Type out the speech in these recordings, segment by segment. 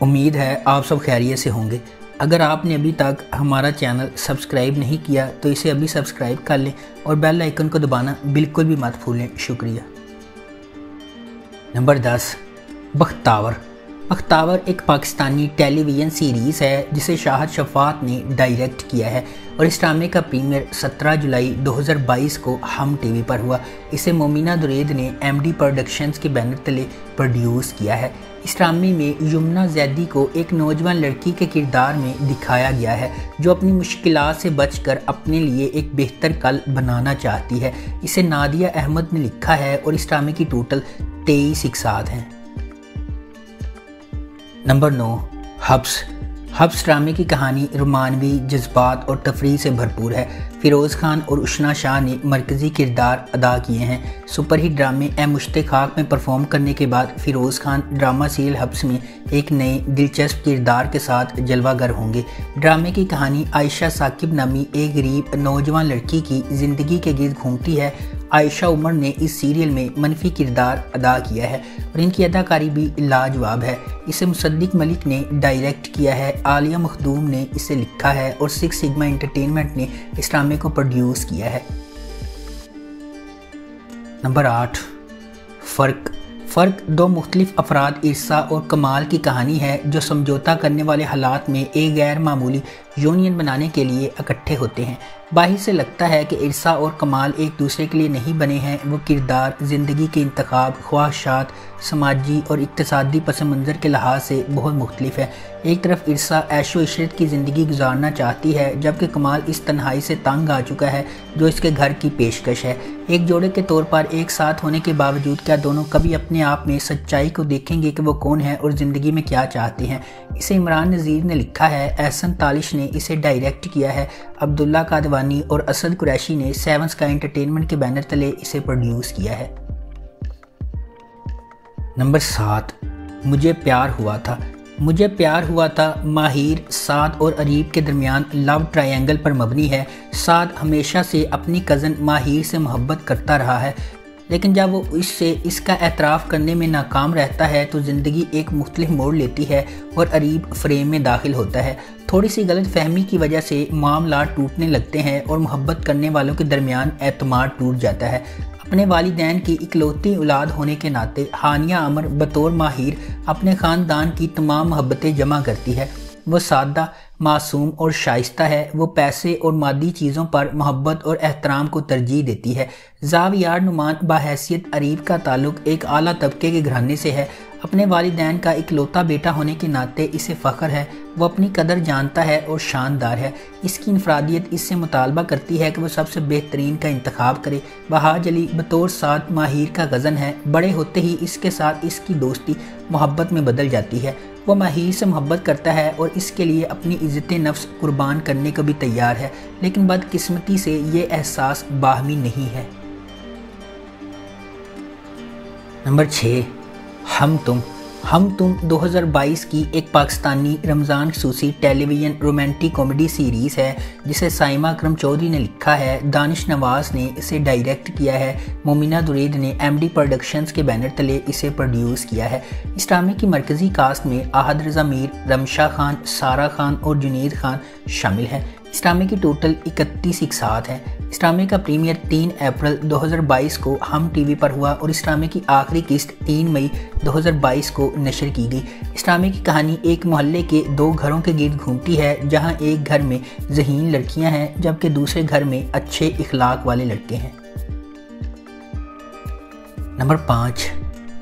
امید ہے آپ سب خیریت سے ہوں گے۔ اگر آپ نے ابھی تک ہمارا چینل سبسکرائب نہیں کیا تو اسے ابھی سبسکرائب کر لیں اور بیل آئیکن کو دبانا بالکل بھی مت بھولیں۔ شکریہ۔ نمبر 10، بختاور۔ بختاور ایک پاکستانی ٹیلی ویژن سیریز ہے جسے شاہد شفاعت نے ڈائریکٹ کیا ہے اور اس ڈرامے کا پریمیئر 17 جولائی 2022 کو ہم ٹی وی پر ہوا۔ اسے مومنہ درید نے ایم ڈی پروڈکشنز کے بینر تلے پروڈیوس کیا ہے۔ اس ڈرامے میں یمنا زیدی کو ایک نوجوان لڑکی کے کردار میں دکھایا گیا ہے جو اپنی مشکلات سے بچ کر اپنے لیے ایک بہتر کل بنانا چاہتی ہے۔ اسے نادیہ احمد نے لکھا ہے اور اس ڈرامے کی ٹوٹل 23 اقساط ہیں۔ نمبر 9، حبس۔ حبس ڈرامے کی کہانی رومانوی، جذبات اور تفریح سے بھرپور ہے۔ فیروز خان اور اشنا شاہ نے مرکزی کردار ادا کیے ہیں۔ سپر ہٹ ڈرامے اے مشت خاک میں پرفارم کرنے کے بعد فیروز خان ڈرامہ سیریل حبس میں ایک نئے دلچسپ کردار کے ساتھ جلوہ گر ہوں گے۔ ڈرامے کی کہانی عائشہ ثاقب نامی ایک غریب نوجوان لڑکی کی زندگی کے گرد گھومتی ہے۔ عائشہ عمر نے اس سیریل میں منفی کردار ادا کیا ہے اور ان کی اداکاری بھی لاجواب ہے۔ اسے مصدق ملک نے ڈائریکٹ کیا ہے، عالیہ مخدوم نے اسے لکھا ہے اور سکس سگما انٹرٹینمنٹ نے اس ڈرامے کو پروڈیوس کیا ہے۔ نمبر 8، فرق دو مختلف افراد عرصہ اور کمال کی کہانی ہے جو سمجھوتہ کرنے والے حالات میں ایک غیر معمولی یونین بنانے کے لیے اکٹھے ہوتے ہیں۔ باہر سے لگتا ہے کہ عرصہ اور کمال ایک دوسرے کے لیے نہیں بنے ہیں۔ وہ کردار، زندگی کے انتخاب، خواہشات، سماجی اور اقتصادی پس منظر کے لحاظ سے بہت مختلف ہے۔ ایک طرف عرصہ عیش و عشرت کی زندگی گزارنا چاہتی ہے جبکہ کمال اس تنہائی سے تنگ آ چکا ہے جو اس کے گھر کی پیشکش ہے۔ ایک جوڑے کے طور پر ایک ساتھ ہونے کے باوجود کیا دونوں کبھی اپنے آپ میں سچائی کو دیکھیں گے کہ وہ کون ہیں اور زندگی میں کیا چاہتے ہیں؟ اسے عمران نذیر نے لکھا ہے، احسن تالش نے اسے ڈائریکٹ کیا ہے، عبداللہ قادوانی اور اسد قریشی نے 7 اسکائی انٹرٹینمنٹ کے بینر تلے اسے پروڈیوس کیا ہے۔ نمبر 7، مجھے پیار ہوا تھا ماہر، سعد اور اریب کے درمیان لو ٹرائینگل پر مبنی ہے۔ سعد ہمیشہ سے اپنی کزن ماہر سے محبت کرتا رہا ہے لیکن جب وہ اس کا اعتراف کرنے میں ناکام رہتا ہے تو زندگی ایک مختلف موڑ لیتی ہے اور اریب فریم میں داخل ہوتا ہے۔ تھوڑی سی غلط فہمی کی وجہ سے معاملات ٹوٹنے لگتے ہیں اور محبت کرنے والوں کے درمیان اعتماد ٹوٹ جاتا ہے۔ اپنے والدین کی اکلوتی اولاد ہونے کے ناطے ہانیہ عامر بطور ماہر اپنے خاندان کی تمام محبتیں جمع کرتی ہے۔ وہ سادہ، معصوم اور شائستہ ہے۔ وہ پیسے اور مادی چیزوں پر محبت اور احترام کو ترجیح دیتی ہے۔ زاویار نعمان بحیثیت اریب کا تعلق ایک اعلیٰ طبقے کے گھرانے سے ہے۔ اپنے والدین کا اکلوتا بیٹا ہونے کے ناطے اسے فخر ہے۔ وہ اپنی قدر جانتا ہے اور شاندار ہے۔ اس کی انفرادیت اس سے مطالبہ کرتی ہے کہ وہ سب سے بہترین کا انتخاب کرے۔ بہاج علی بطور سعد ماہر کا کزن ہے۔ بڑے ہوتے ہی اس کے ساتھ اس کی دوستی محبت میں بدل جاتی ہے۔ وہ ماہر سے محبت کرتا ہے اور اس کے لیے اپنی عزت نفس قربان کرنے کو بھی تیار ہے لیکن بدقسمتی سے یہ احساس باہمی نہیں ہے۔ نمبر 6، ہم تم 2022 کی ایک پاکستانی رمضان خصوصی ٹیلی ویژن رومانٹک کامیڈی سیریز ہے جسے سائمہ اکرم چودھری نے لکھا ہے، دانش نواز نے اسے ڈائریکٹ کیا ہے، مومنہ درید نے ایم ڈی پروڈکشنز کے بینر تلے اسے پروڈیوس کیا ہے۔ اس ڈرامے کی مرکزی کاسٹ میں احد رضا میر، رمشا خان، سارہ خان اور جنید خان شامل ہیں۔ اس ڈرامے کی ٹوٹل 31 اقساط ہیں۔ اس ڈرامے کا پریمیئر 3 اپریل 2022 کو ہم ٹی وی پر ہوا اور اس ڈرامے کی آخری قسط 3 مئی 2022 کو نشر کی گئی۔ اس ڈرامے کی کہانی ایک محلے کے 2 گھروں کے گرد گھومتی ہے جہاں ایک گھر میں ذہین لڑکیاں ہیں جبکہ دوسرے گھر میں اچھے اخلاق والے لڑکے ہیں۔ نمبر 5،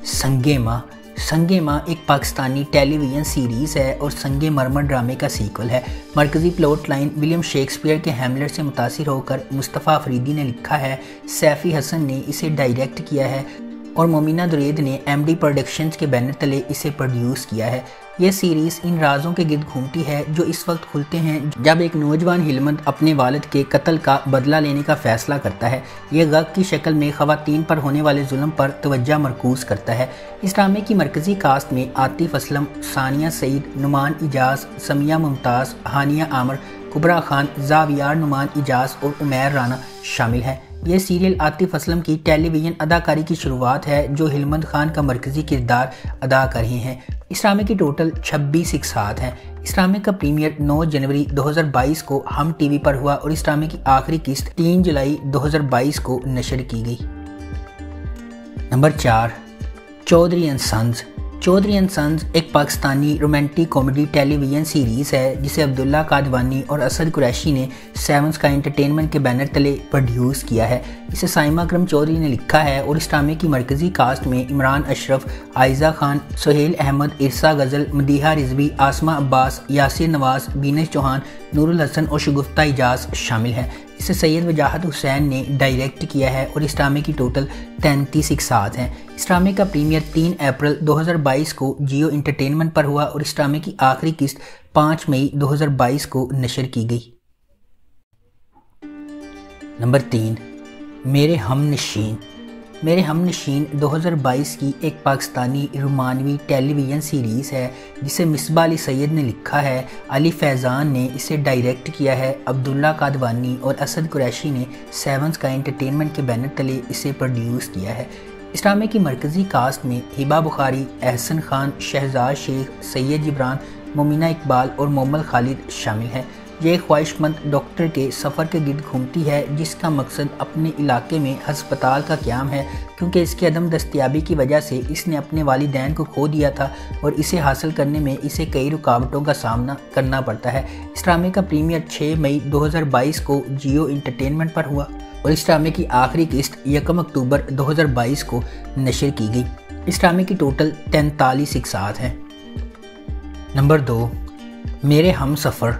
سنگ ماں ایک پاکستانی ٹیلی ویژن سیریز ہے اور سنگ مرمر ڈرامے کا سیکول ہے۔ مرکزی پلاٹ لائن ولیم شیکسپیئر کے ہیملیٹ سے متاثر ہو کر مصطفیٰ افریدی نے لکھا ہے، سیفی حسن نے اسے ڈائریکٹ کیا ہے اور مومنہ درید نے ایم ڈی پروڈکشنز کے بینر تلے اسے پروڈیوس کیا ہے۔ یہ سیریز ان رازوں کے گرد گھومتی ہے جو اس وقت کھلتے ہیں جب ایک نوجوان ہلمند اپنے والد کے قتل کا بدلہ لینے کا فیصلہ کرتا ہے۔ یہ غگ کی شکل میں خواتین پر ہونے والے ظلم پر توجہ مرکوز کرتا ہے۔ اس ڈرامے کی مرکزی کاسٹ میں عاطف اسلم، ثانیہ سعید، نعمان اجاز، سمیہ ممتاز، ہانیہ عامر، کبریٰ خان، زاویار نعمان اجاز اور عمیر رانا شامل ہیں۔ یہ سیریل عاطف اسلم کی ٹیلی ویژن اداکاری کی شروعات ہے جو ہلمند خان کا مرکزی کردار ادا کر رہے ہیں۔ اس ڈرامے کی ٹوٹل 26 اقساط ہیں۔ اس ڈرامے کا پریمیئر 9 جنوری 2022 کو ہم ٹی وی پر ہوا اور اس ڈرامے کی آخری قسط 3 جولائی 2022 کو نشر کی گئی۔ Number 4، Chaudhry and sons. Chaudhry and sons ایک Pakistani romantic comedy television series ہے جسے عبداللہ قادوانی اور اسد قریشی نے سیون اسکائی انٹرٹینمنٹ کے بینر تلے پروڈیوس کیا ہے۔ اسے سائمہ اکرم چودھری نے لکھا ہے اور اس ڈرامے کی مرکزی کاسٹ میں عمران اشرف، عائزہ خان، سہیل احمد، عرصہ غزل، مدیحہ رضوی، آسمہ عباس، یاسر نواز، بینش چوہان، نور الحسن اور شگفتہ اجاز شامل ہیں۔ اسے سید وجاہت حسین نے ڈائریکٹ کیا ہے اور اس ڈرامے کی ٹوٹل 33 اقساط ہیں۔ اس ڈرامے کا پریمیئر 3 اپریل 2022 کو جیو انٹرٹینمنٹ پر ہوا اور اس ڈرامے کی آخری قسط 5 مئی 2022 کو نشر کی گئی۔ نمبر 3، میرے ہم نشین۔ میرے ہم نشین 2022 کی ایک پاکستانی رومانوی ٹیلی ویژن سیریز ہے جسے مصباح علی سید نے لکھا ہے، علی فیضان نے اسے ڈائریکٹ کیا ہے، عبداللہ قادوانی اور اسد قریشی نے سیون اسکائی انٹرٹینمنٹ کے بینر تلے اسے پروڈیوس کیا ہے۔ اس ڈرامے کی مرکزی کاسٹ میں ہبہ بخاری، احسن خان، شہزاد شیخ، سید جبران، مومنہ اقبال اور مومل خالد شامل ہیں۔ یہ ایک خواہش مند ڈاکٹر کے سفر کے گرد گھومتی ہے جس کا مقصد اپنے علاقے میں ہسپتال کا قیام ہے، کیونکہ اس کی عدم دستیابی کی وجہ سے اس نے اپنے والدین کو کھو دیا تھا اور اسے حاصل کرنے میں اسے کئی رکاوٹوں کا سامنا کرنا پڑتا ہے۔ اس ڈرامے کا پریمیئر 6 مئی 2022 کو جیو انٹرٹینمنٹ پر ہوا اور اس ڈرامے کی آخری قسط 1 اکتوبر 2022 کو نشر کی گئی۔ اس ڈرامے کی ٹوٹل 43 اقساط ہیں۔ نمبر 2، میرے ہم سفر۔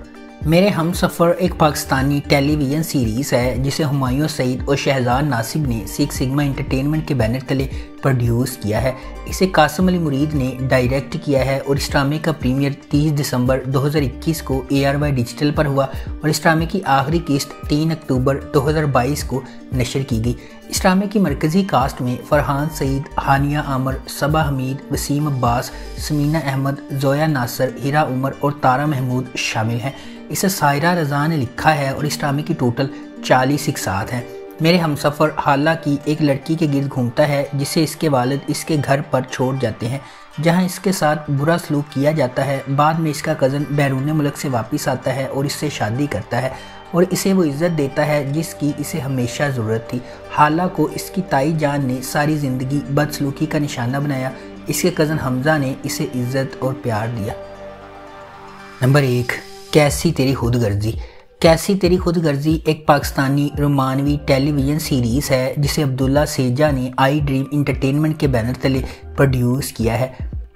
میرے ہم سفر ایک پاکستانی ٹیلی ویژن سیریز ہے جسے ہمایوں سعید اور شہزاد ناصب نے سکس سگما انٹرٹینمنٹ کے بینر تلے پروڈیوس کیا ہے۔ اسے قاسم علی مرید نے ڈائریکٹ کیا ہے اور اس ڈرامے کا پریمیئر 30 دسمبر 2021 کو ARY ڈیجیٹل پر ہوا اور اس ڈرامے کی آخری قسط 3 اکتوبر 2022 کو نشر کی گئی۔ اس ڈرامے کی مرکزی کاسٹ میں فرحان سعید، ہانیہ عامر، صبا حمید، وسیم عباس، سمینہ احمد، زویا ناصر، ہیرا عمر اور تارا محمود شامل ہیں۔ اسے سائرہ رضا نے لکھا ہے اور اس ڈرامے کی ٹوٹل 40 اقساط ہیں۔ میرے ہمسفر حالہ کی ایک لڑکی کے گرد گھومتا ہے جسے اس کے والد اس کے گھر پر چھوڑ جاتے ہیں جہاں اس کے ساتھ برا سلوک کیا جاتا ہے۔ بعد میں اس کا کزن بیرون ملک سے واپس آتا ہے اور اس سے شادی کرتا ہے اور اسے وہ عزت دیتا ہے جس کی اسے ہمیشہ ضرورت تھی۔ حالہ کو اس کی تائی جان نے ساری زندگی بدسلوکی کا نشانہ بنایا، اس کے کزن حمزہ نے اسے عزت اور پیار دیا۔ نمبر 1، کیسی تیری خود غرضی۔ کیسی تیری خود غرضی ایک پاکستانی رومانوی ٹیلی ویژن سیریز ہے جسے عبداللہ سیجا نے آئی ڈریم انٹرٹینمنٹ کے بینر تلے پروڈیوس کیا ہے۔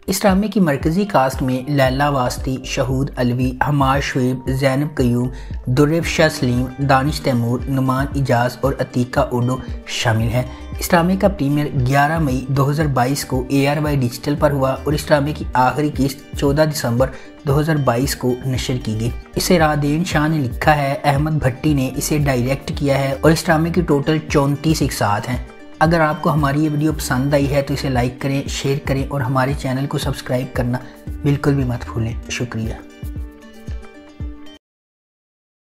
اس ڈرامے کی مرکزی کاسٹ میں لیلا واسطی، شہود علوی، حماد شعیب، زینب قیوم، درفشہ سلیم، دانش تیمور، نعمان اجاز اور عتیقہ اوڈو شامل ہیں۔ اس ڈرامے کا پریمیئر 11 مئی 2022 کو ARY ڈیجیٹل پر ہوا اور اس ڈرامے کی آخری قسط 14 دسمبر 2022 کو نشر کی گئی۔ اسے رادین شاہ نے لکھا ہے، احمد بھٹی نے اسے ڈائریکٹ کیا ہے اور اس ڈرامے کی ٹوٹل 34 اقساط ہیں۔ اگر آپ کو ہماری یہ ویڈیو پسند آئی ہے تو اسے لائک کریں، شیئر کریں اور ہمارے چینل کو سبسکرائب کرنا بالکل بھی مت بھولیں۔ شکریہ۔